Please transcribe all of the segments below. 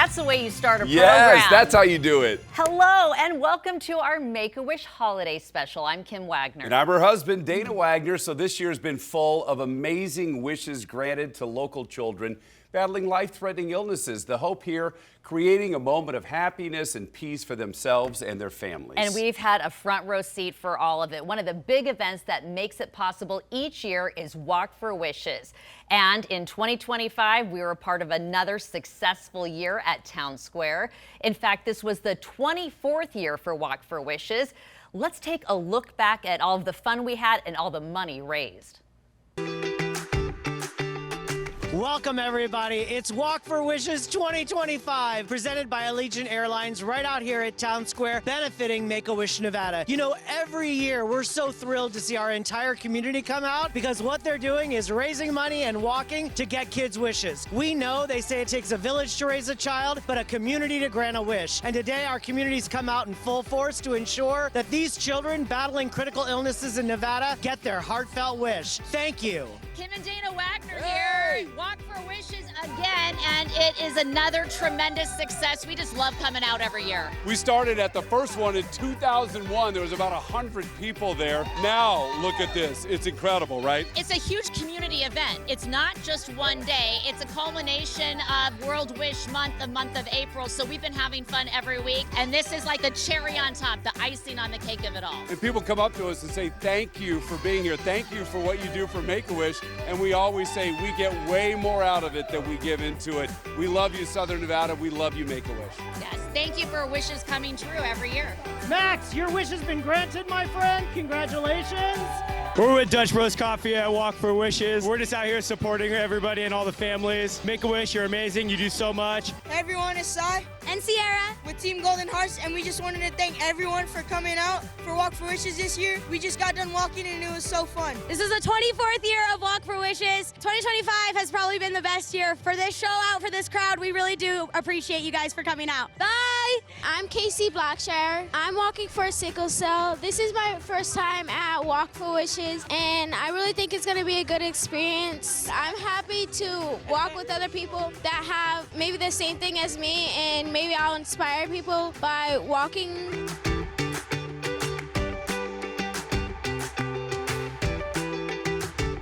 That's the way you start a program. Yes, that's how you do it. Hello, and welcome to our Make-A-Wish Holiday Special. I'm Kim Wagner. And I'm her husband, Dana Wagner. So this year's been full of amazing wishes granted to local children battling life-threatening illnesses. The hope here, creating a moment of happiness and peace for themselves and their families. And we've had a front row seat for all of it. One of the big events that makes it possible each year is Walk for Wishes. And in 2025, we were part of another successful year at Town Square. In fact, this was the 24th year for Walk for Wishes. Let's take a look back at all of the fun we had and all the money raised. Welcome, everybody. It's Walk for Wishes 2025, presented by Allegiant Airlines right out here at Town Square, benefiting Make-A-Wish Nevada. You know, every year we're so thrilled to see our entire community come out because what they're doing is raising money and walking to get kids' wishes. We know they say it takes a village to raise a child, but a community to grant a wish. And today our communities come out in full force to ensure that these children battling critical illnesses in Nevada get their heartfelt wish. Thank you. Kim and Dana Wagner here. Walk for Wishes again, and it is another tremendous success. We just love coming out every year. We started at the first one in 2001. There was about 100 people there. Now, look at this. It's incredible, right? It's a huge community event. It's not just one day. It's a culmination of World Wish Month, the month of April. So we've been having fun every week, and this is like the cherry on top, the icing on the cake of it all. And people come up to us and say, thank you for being here. Thank you for what you do for Make-A-Wish. And we always say we get way more out of it than we give into it. We love you, Southern Nevada. We love you, Make-A-Wish. Yes, thank you for wishes coming true every year. Max, your wish has been granted, my friend. Congratulations. We're with Dutch Bros Coffee at Walk for Wishes. We're just out here supporting everybody and all the families. Make-A-Wish, you're amazing. You do so much. Hey everyone, it's Sai and Sierra with Team Golden Hearts, and we just wanted to thank everyone for coming out for Walk for Wishes this year. We just got done walking and it was so fun. This is the 24th year of Walk for Wishes. 2025 has probably been the best year for this show out, for this crowd. We really do appreciate you guys for coming out. Bye! I'm Casey Blackshire. I'm walking for sickle cell. This is my first time at Walk for Wishes, and I really think it's going to be a good experience. I'm happy to walk with other people that have maybe the same thing as me, and maybe I'll inspire people by walking.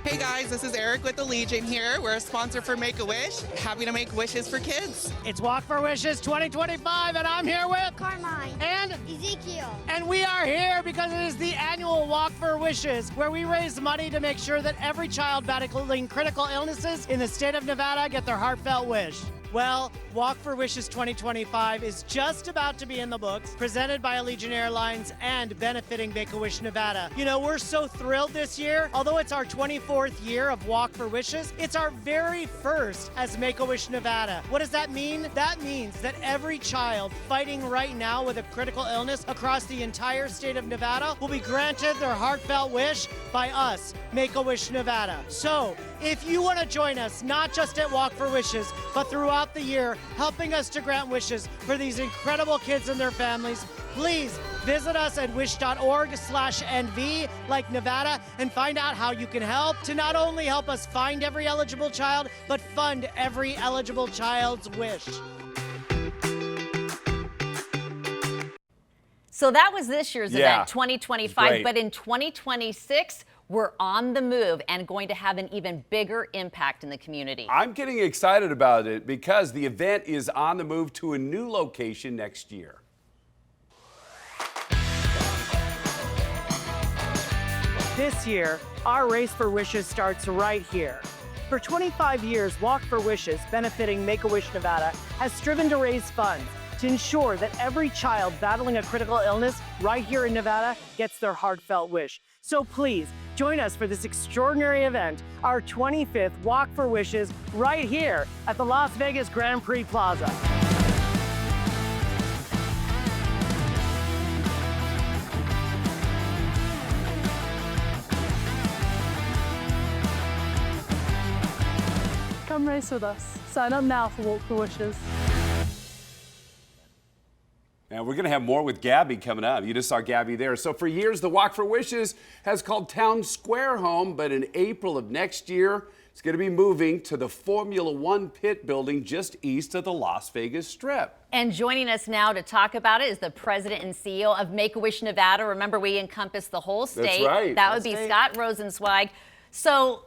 Hey guys, this is Eric with Allegiant here. We're a sponsor for Make-A-Wish. Happy to make wishes for kids. It's Walk for Wishes 2025, and I'm here with Carmine and Ezekiel. And we are here because it is the annual Walk for Wishes, where we raise money to make sure that every child battling critical illnesses in the state of Nevada get their heartfelt wish. Well, Walk for Wishes 2025 is just about to be in the books, presented by Allegiant Airlines and benefiting Make-A-Wish Nevada. You know, we're so thrilled this year. Although it's our 24th year of Walk for Wishes, it's our very first as Make-A-Wish Nevada. What does that mean? That means that every child fighting right now with a critical illness across the entire state of Nevada will be granted their heartfelt wish by us, Make-A-Wish Nevada. So, if you want to join us, not just at Walk for Wishes, but throughout the year, helping us to grant wishes for these incredible kids and their families, please visit us at wish.org/NV, like Nevada, and find out how you can help to not only help us find every eligible child, but fund every eligible child's wish. So that was this year's event, 2025, but in 2026, we're on the move and going to have an even bigger impact in the community. I'm getting excited about it because the event is on the move to a new location next year. This year, our Race for Wishes starts right here. For 25 years, Walk for Wishes, benefiting Make-A-Wish Nevada, has striven to raise funds to ensure that every child battling a critical illness right here in Nevada gets their heartfelt wish. So please, join us for this extraordinary event, our 25th Walk for Wishes, right here at the Las Vegas Grand Prix Plaza. Come race with us. Sign up now for Walk for Wishes. And Now, we're going to have more with Gabby coming up. You just saw Gabby there. So for years, the Walk for Wishes has called Town Square home, but in April of next year, it's going to be moving to the Formula One pit building just east of the Las Vegas Strip. And joining us now to talk about it is the president and CEO of Make-A-Wish Nevada. Remember, we encompass the whole state. That's right. That would be Scott Rosenzweig. So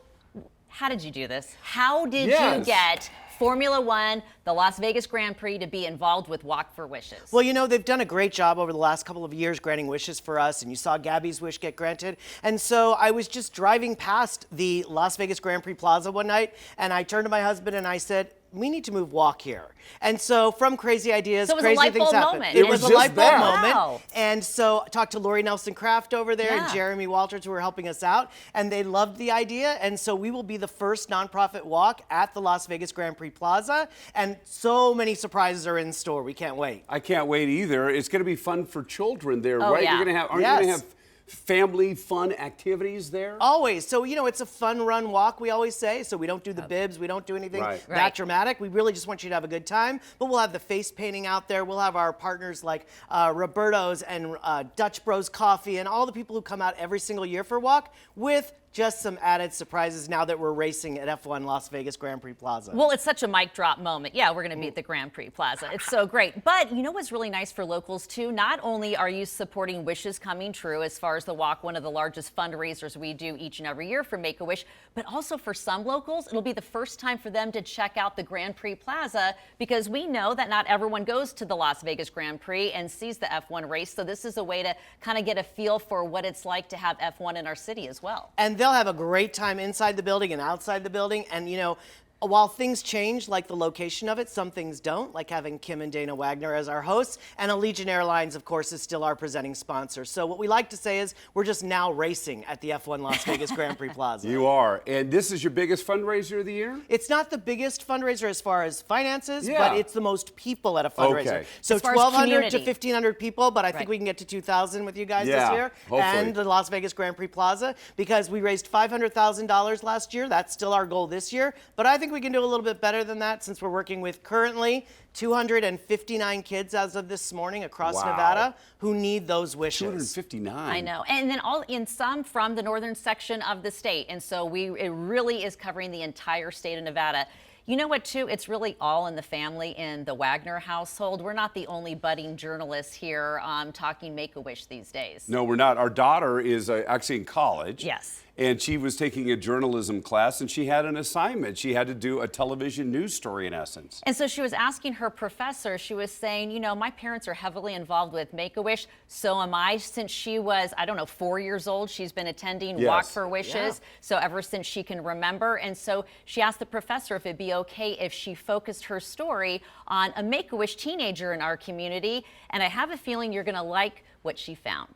how did you do this? How did you get Formula One, the Las Vegas Grand Prix, to be involved with Walk for Wishes? Well, you know, they've done a great job over the last couple of years granting wishes for us, and you saw Gabby's wish get granted. And so I was just driving past the Las Vegas Grand Prix Plaza one night, and I turned to my husband and I said, we need to move Walk here. And so from crazy ideas, so it was crazy a light things bulb happened. moment. It was a light bulb moment. Wow. And so I talked to Lori Nelson Kraft over there and Jeremy Walters, who were helping us out, and they loved the idea. And so we will be the first nonprofit walk at the Las Vegas Grand Prix Plaza. And so many surprises are in store. We can't wait. I can't wait either. It's going to be fun for children there, Oh, right? yeah. You're going to have, aren't you going to have family fun activities there? Always. So, you know, it's a fun run walk, we always say. So we don't do the bibs. We don't do anything that dramatic. We really just want you to have a good time. But we'll have the face painting out there. We'll have our partners like Roberto's and Dutch Bros Coffee and all the people who come out every single year for Walk with just some added surprises now that we're racing at F1 Las Vegas Grand Prix Plaza. Well, it's such a mic drop moment. Yeah, we're going to be at the Grand Prix Plaza. It's so great. But you know what's really nice for locals, too? Not only are you supporting wishes coming true as far as the walk, one of the largest fundraisers we do each and every year for Make-A-Wish, but also for some locals, it'll be the first time for them to check out the Grand Prix Plaza, because we know that not everyone goes to the Las Vegas Grand Prix and sees the F1 race. So this is a way to kind of get a feel for what it's like to have F1 in our city as well. And they'll have a great time inside the building and outside the building. And, you know, while things change, like the location of it, some things don't, like having Kim and Dana Wagner as our hosts. And Allegiant Airlines, of course, is still our presenting sponsor. So what we like to say is we're just now racing at the F1 Las Vegas Grand Prix Plaza. You are. And this is your biggest fundraiser of the year? It's not the biggest fundraiser as far as finances, but it's the most people at a fundraiser. Okay. So 1,200 to 1,500 people, but I think we can get to 2,000 with you guys this year. Hopefully. And the Las Vegas Grand Prix Plaza, because we raised $500,000 last year. That's still our goal this year. But I think we can do a little bit better than that, since we're working with currently 259 kids as of this morning across Nevada who need those wishes. 259. I know. And then some from the northern section of the state. And so it really is covering the entire state of Nevada. You know what, too? It's really all in the family in the Wagner household. We're not the only budding journalists here talking Make-A-Wish these days. No, we're not. Our daughter is actually in college. Yes. And she was taking a journalism class, and she had an assignment. She had to do a television news story, in essence. And so she was asking her professor, she was saying, you know, my parents are heavily involved with Make-A-Wish, so am I. Since she was, I don't know, 4 years old, she's been attending Walk for Wishes, so ever since she can remember. And so she asked the professor if it'd be okay if she focused her story on a Make-A-Wish teenager in our community. And I have a feeling you're going to like what she found.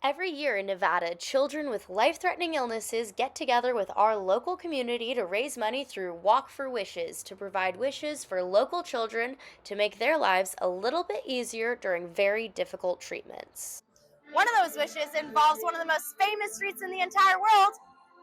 Every year in Nevada, children with life-threatening illnesses get together with our local community to raise money through Walk for Wishes to provide wishes for local children to make their lives a little bit easier during very difficult treatments. One of those wishes involves one of the most famous streets in the entire world,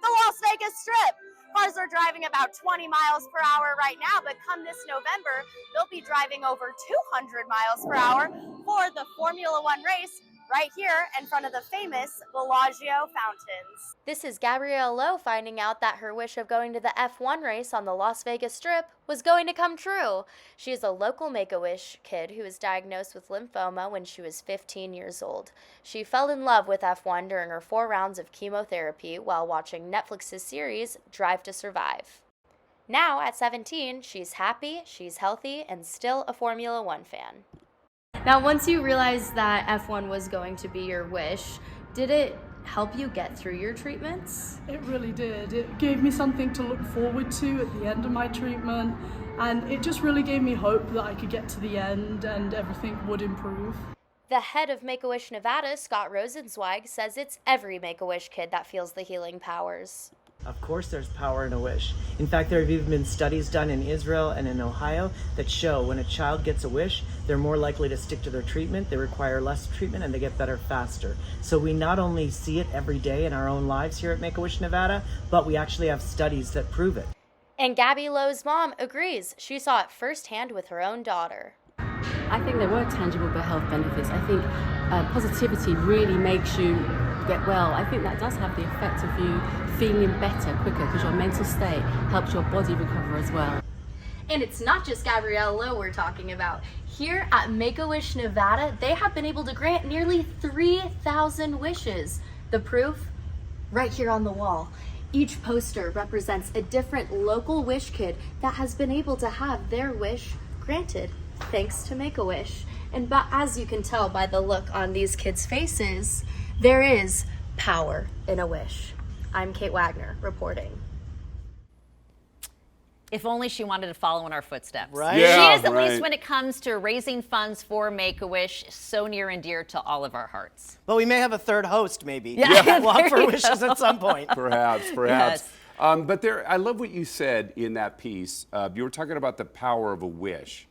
the Las Vegas Strip. Cars are driving about 20 miles per hour right now, but come this November, they'll be driving over 200 miles per hour for the Formula One race right here in front of the famous Bellagio fountains. This is Gabrielle Lowe finding out that her wish of going to the F1 race on the Las Vegas Strip was going to come true. She is a local Make-A-Wish kid who was diagnosed with lymphoma when she was 15 years old. She fell in love with F1 during her 4 rounds of chemotherapy while watching Netflix's series Drive to Survive. Now, at 17, she's happy, she's healthy, and still a Formula One fan. Now, once you realized that F1 was going to be your wish, did it help you get through your treatments? It really did. It gave me something to look forward to at the end of my treatment, and it just really gave me hope that I could get to the end and everything would improve. The head of Make-A-Wish Nevada, Scott Rosenzweig, says it's every Make-A-Wish kid that feels the healing powers. Of course there's power in a wish. In fact, there have even been studies done in Israel and in Ohio that show when a child gets a wish, they're more likely to stick to their treatment, they require less treatment, and they get better faster. So we not only see it every day in our own lives here at Make-A-Wish Nevada, but we actually have studies that prove it. And Gabby Lowe's mom agrees. She saw it firsthand with her own daughter. I think there were tangible health benefits. I think positivity really makes you get well. I think that does have the effect of you feeling better quicker because your mental state helps your body recover as well. And it's not just Gabrielle Lowe we're talking about. Here at Make-A-Wish Nevada, they have been able to grant nearly 3,000 wishes. The proof? Right here on the wall. Each poster represents a different local wish kid that has been able to have their wish granted thanks to Make-A-Wish. And as you can tell by the look on these kids' faces, there is power in a wish. I'm Kate Wagner reporting. If only she wanted to follow in our footsteps. Right? Yeah, She is, at right. least when it comes to raising funds for Make-A-Wish, so near and dear to all of our hearts. But we may have a third host, maybe. Yeah, Walk there for you Wishes go. at some point. Perhaps. Yes. But I love what you said in that piece. You were talking about the power of a wish.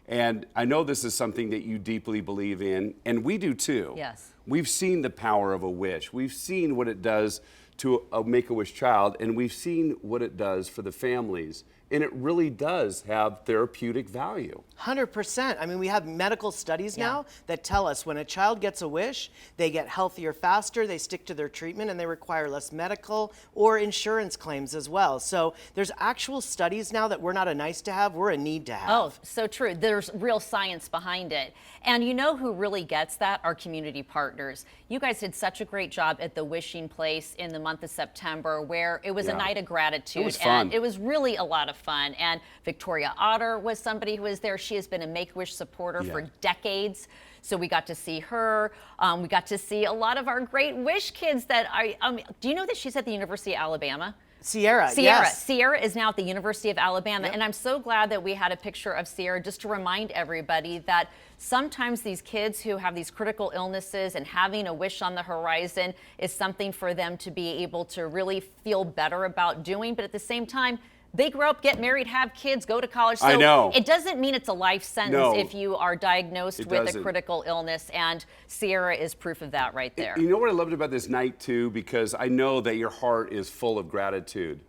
And I know this is something that you deeply believe in, and we do too. Yes. We've seen the power of a wish. We've seen what it does to a Make-A-Wish child, and we've seen what it does for the families. And it really does have therapeutic value. 100%. I mean, we have medical studies now that tell us when a child gets a wish, they get healthier faster, they stick to their treatment, and they require less medical or insurance claims as well. So there's actual studies now that we're not a nice to have, we're a need to have. Oh, so true. There's real science behind it. And you know who really gets that? Our community partners. You guys did such a great job at the Wishing Place in the month of September, where it was a night of gratitude. It was fun. And it was really a lot of fun. And Victoria Otter was somebody who was there. She has been a Make-A-Wish supporter for decades. So we got to see her. We got to see a lot of our great Wish kids that are, do you know that she's at the University of Alabama? Sierra, yes. Sierra is now at the University of Alabama, and I'm so glad that we had a picture of Sierra just to remind everybody that sometimes these kids who have these critical illnesses and having a wish on the horizon is something for them to be able to really feel better about doing, but at the same time, they grow up, get married, have kids, go to college. So I know. It doesn't mean it's a life sentence No, if you are diagnosed it with doesn't. a critical illness, and Sierra is proof of that right there. You know what I loved about this night too, because I know that your heart is full of gratitude.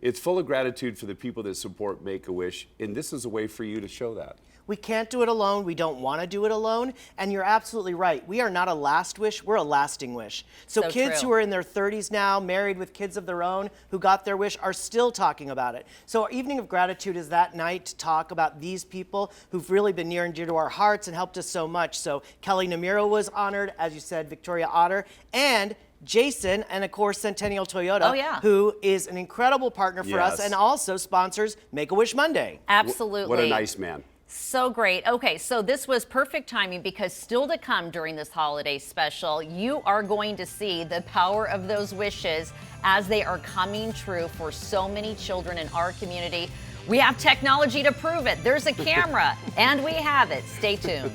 It's full of gratitude for the people that support Make-A-Wish, and this is a way for you to show that. We can't do it alone. We don't want to do it alone. And you're absolutely right. We are not a last wish. We're a lasting wish. So kids true. who are in their 30s now, married with kids of their own, who got their wish, are still talking about it. So our Evening of Gratitude is that night to talk about these people who've really been near and dear to our hearts and helped us so much. So Kelly Namiro was honored, as you said, Victoria Otter, and Jason, and of course Centennial Toyota, who is an incredible partner for us and also sponsors Make-A-Wish Monday. Absolutely. What a nice man. So great. Okay, so this was perfect timing because still to come during this holiday special, you are going to see the power of those wishes as they are coming true for so many children in our community. We have technology to prove it. There's a camera, and we have it. Stay tuned.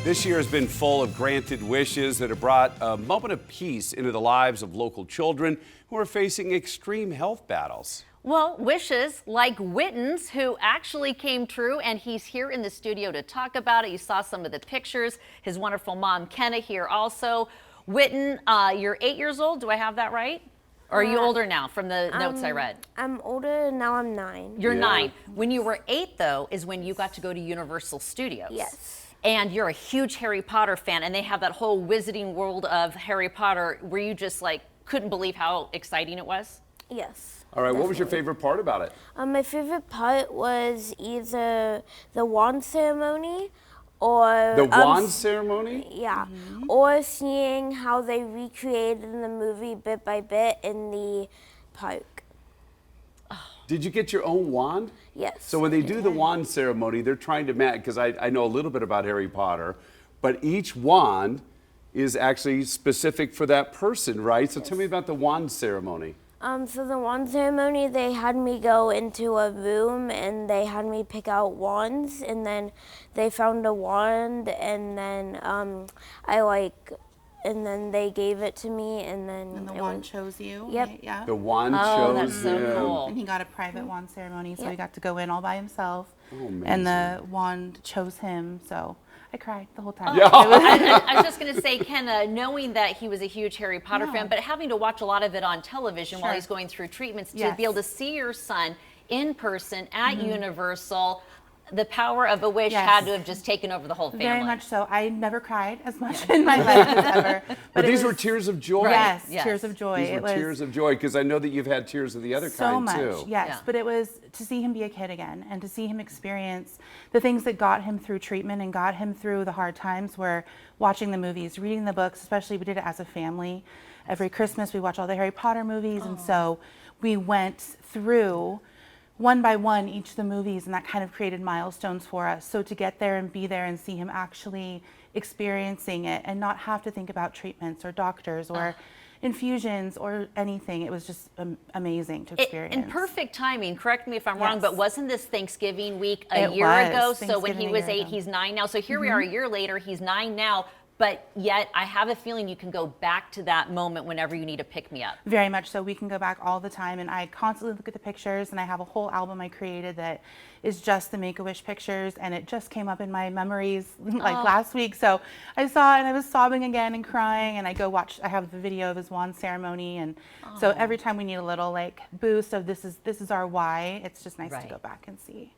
This year has been full of granted wishes that have brought a moment of peace into the lives of local children who are facing extreme health battles. Well, wishes like Witten's, who actually came true, and he's here in the studio to talk about it. You saw some of the pictures. His wonderful mom, Kenna, here also. Witten, you're 8 years old. Do I have that right? Or are you older now from the notes I read? I'm older, now I'm 9. You're 9. When you were 8, though, is when you got to go to Universal Studios. Yes. And you're a huge Harry Potter fan, and they have that whole wizarding world of Harry Potter. Were you just like, couldn't believe how exciting it was? Yes. All right, what was your favorite part about it? My favorite part was either the wand ceremony or... The wand ceremony? Yeah. Or seeing how they recreated the movie bit by bit in the park. Did you get your own wand? Yes. So when they do the wand ceremony, they're trying to match, because I know a little bit about Harry Potter, but each wand is actually specific for that person, right? So tell me about the wand ceremony. So the wand ceremony, they had me go into a room and they had me pick out wands, and then they found a wand, and then and then they gave it to me, and then And the wand chose you. Yep. Right? Yeah. The wand chose that's so him. cool. And he got a private wand ceremony, so he got to go in all by himself. Oh, amazing. And the wand chose him. So I cried the whole time. Yeah. I was just going to say, Ken, knowing that he was a huge Harry Potter Yeah. fan, but having to watch a lot of it on television while Sure. he's going through treatments, to Yes. be able to see your son in person at Universal, the power of a wish Yes. had to have just taken over the whole family. Very much so. I never cried as much in my life as ever. But it these was- were tears of joy. Yes, Yes. tears of joy. These It were was tears of joy, because I know that you've had tears of the other so kind much, too. yes. Yeah. But it was to see him be a kid again and to see him experience the things that got him through treatment and got him through the hard times, were watching the movies, reading the books, especially we did it as a family. Every Christmas we watch all the Harry Potter movies, and so we went through one by one each of the movies, and that kind of created milestones for us. So to get there and be there and see him actually experiencing it and not have to think about treatments or doctors or infusions or anything, it was just amazing to experience. And perfect timing, correct me if I'm wrong, Yes. but wasn't this Thanksgiving week a It year was ago? So when he Thanksgiving a was year 8, ago. he's 9 now. So here we are a year later, he's 9 now. But yet, I have a feeling you can go back to that moment whenever you need to pick me up. Very much so. We can go back all the time, and I constantly look at the pictures, and I have a whole album I created that is just the Make-A-Wish pictures, and it just came up in my memories like last week. So I saw it and I was sobbing again and crying, and I go watch, I have the video of his wand ceremony, and so every time we need a little like boost of this is our why, it's just nice to go back and see.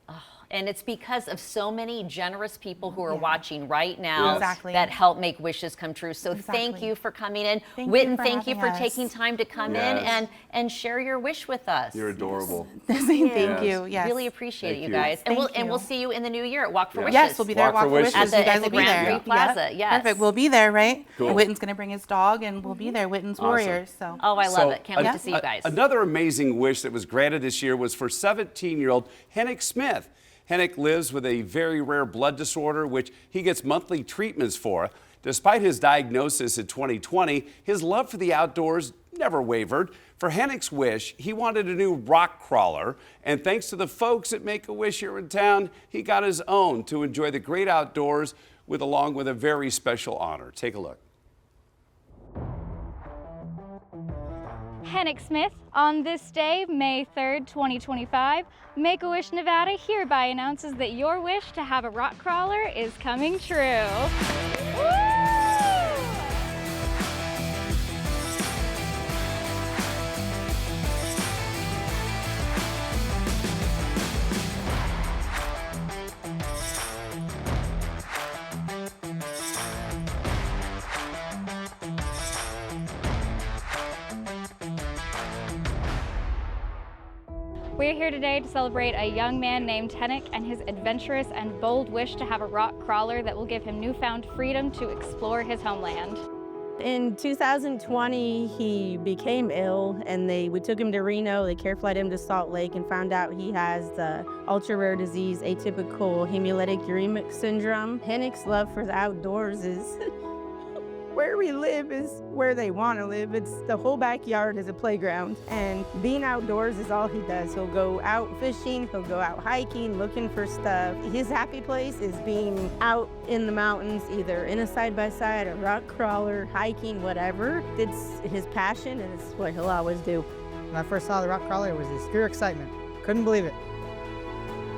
And it's because of so many generous people who are watching right now Exactly. that help make wishes come true. So thank Exactly. you for coming in. Thank you Witten, for thank you for having us. taking time to come Yes. in and share your wish with us. You're adorable. Thank Yes. you. Yes. Really appreciate Thank it, you you. guys. And Thank we'll you. see you in the new year at Walk for Wishes. Yes, we'll be there at Walk Walk for for Wishes. Wishes. At the- You guys at the will be Grand there. Prix Plaza, yes. Perfect. We'll be there, right? Cool. Witten's going to bring his dog, and we'll be there. Witten's Warriors. So. Oh, I love it. Can't wait to see you guys. Another amazing wish that was granted this year was for 17-year-old Henick Smith. Henick lives with a very rare blood disorder, which he gets monthly treatments for. Despite his diagnosis in 2020, his love for the outdoors never wavered. For Henick's wish, he wanted a new rock crawler, and thanks to the folks at Make-A-Wish here in town, he got his own to enjoy the great outdoors along with a very special honor. Take a look. Henick Smith, on this day, May 3rd, 2025, Make-A-Wish Nevada hereby announces that your wish to have a rock crawler is coming true. We're here today to celebrate a young man named Henick and his adventurous and bold wish to have a rock crawler that will give him newfound freedom to explore his homeland. In 2020, he became ill, and we took him to Reno. They care flighted him to Salt Lake and found out he has the ultra-rare disease, atypical hemolytic uremic syndrome. Hennick's love for the outdoors is where we live is where they want to live. It's the whole backyard is a playground, and being outdoors is all he does. He'll go out fishing, he'll go out hiking, looking for stuff. His happy place is being out in the mountains, either in a side-by-side, a rock crawler, hiking, whatever. It's his passion, and it's what he'll always do. When I first saw the rock crawler, it was this pure excitement. Couldn't believe it.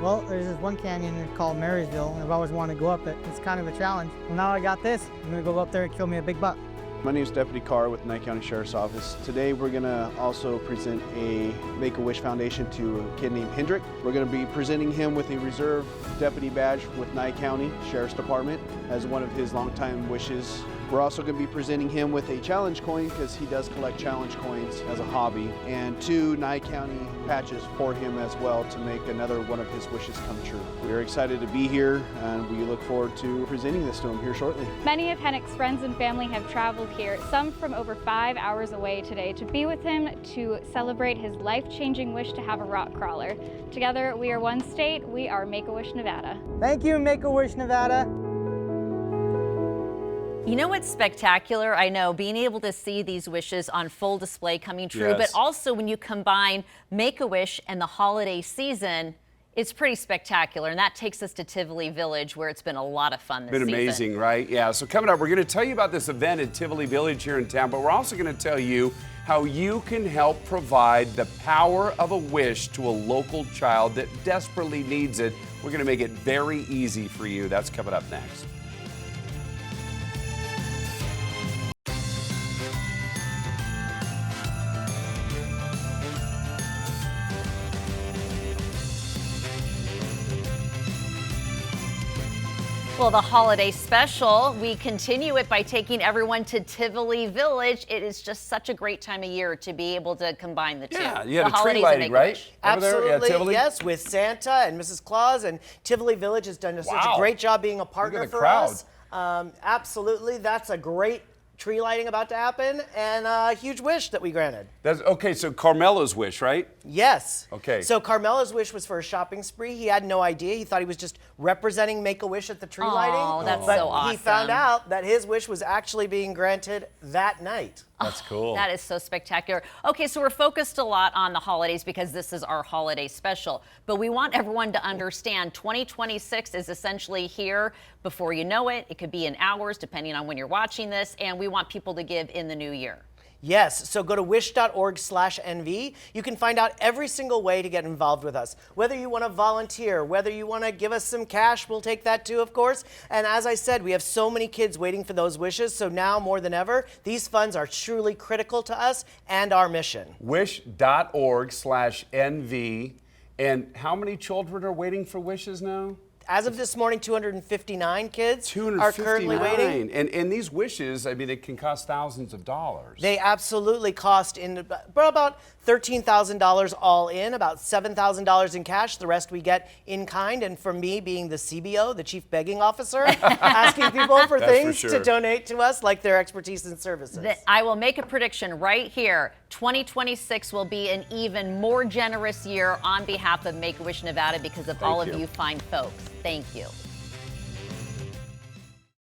Well, there's this one canyon called Marysville, and I've always wanted to go up it. It's kind of a challenge. Well, now I got this. I'm gonna go up there and kill me a big buck. My name is Deputy Carr with Nye County Sheriff's Office. Today we're going to also present a Make-A-Wish Foundation to a kid named Hendrick. We're going to be presenting him with a reserve deputy badge with Nye County Sheriff's Department as one of his longtime wishes. We're also going to be presenting him with a challenge coin because he does collect challenge coins as a hobby, and 2 Nye County patches for him as well to make another one of his wishes come true. We're excited to be here, and we look forward to presenting this to him here shortly. Many of Hennick's friends and family have traveled here, some from over 5 hours away today, to be with him to celebrate his life-changing wish to have a rock crawler. Together, we are one state. We are Make-A-Wish Nevada. Thank you, Make-A-Wish Nevada. You know what's spectacular? I know being able to see these wishes on full display coming true, Yes. but also when you combine Make-A-Wish and the holiday season, it's pretty spectacular. And that takes us to Tivoli Village, where it's been a lot of fun this Been season. amazing, right? Yeah, so coming up, we're going to tell you about this event at Tivoli Village here in town, but we're also going to tell you how you can help provide the power of a wish to a local child that desperately needs it. We're going to make it very easy for you. That's coming up next. Well, the holiday special, we continue it by taking everyone to Tivoli Village. It is just such a great time of year to be able to combine the two. Yeah, you had the a tree lighting, right? Absolutely, yes, with Santa and Mrs. Claus, and Tivoli Village has done such a great job being a partner for us. Absolutely, that's a great tree lighting about to happen, and a huge wish that we granted. Okay, so Carmelo's wish, right? Yes. Okay. So Carmelo's wish was for a shopping spree. He had no idea. He thought he was just representing Make-A-Wish at the tree lighting. Oh, that's but so awesome. he found out that his wish was actually being granted that night. That's cool. That is so spectacular. Okay, so we're focused a lot on the holidays because this is our holiday special, but we want everyone to understand 2026 is essentially here before you know it. It could be in hours, depending on when you're watching this, and we want people to give in the new year. Yes, so go to wish.org/NV. You can find out every single way to get involved with us. Whether you want to volunteer, whether you want to give us some cash, we'll take that too, of course. And as I said, we have so many kids waiting for those wishes, so now more than ever, these funds are truly critical to us and our mission. Wish.org/NV. And how many children are waiting for wishes now? As of this morning, 259 kids are currently waiting. And these wishes, I mean, it can cost thousands of dollars. They absolutely cost about $13,000 all in, about $7,000 in cash. The rest we get in kind. And for me, being the CBO, the Chief Begging Officer, asking people for things to donate to us, like their expertise and services. I will make a prediction right here. 2026 will be an even more generous year on behalf of Make-A-Wish Nevada because of all of you fine folks. Thank you.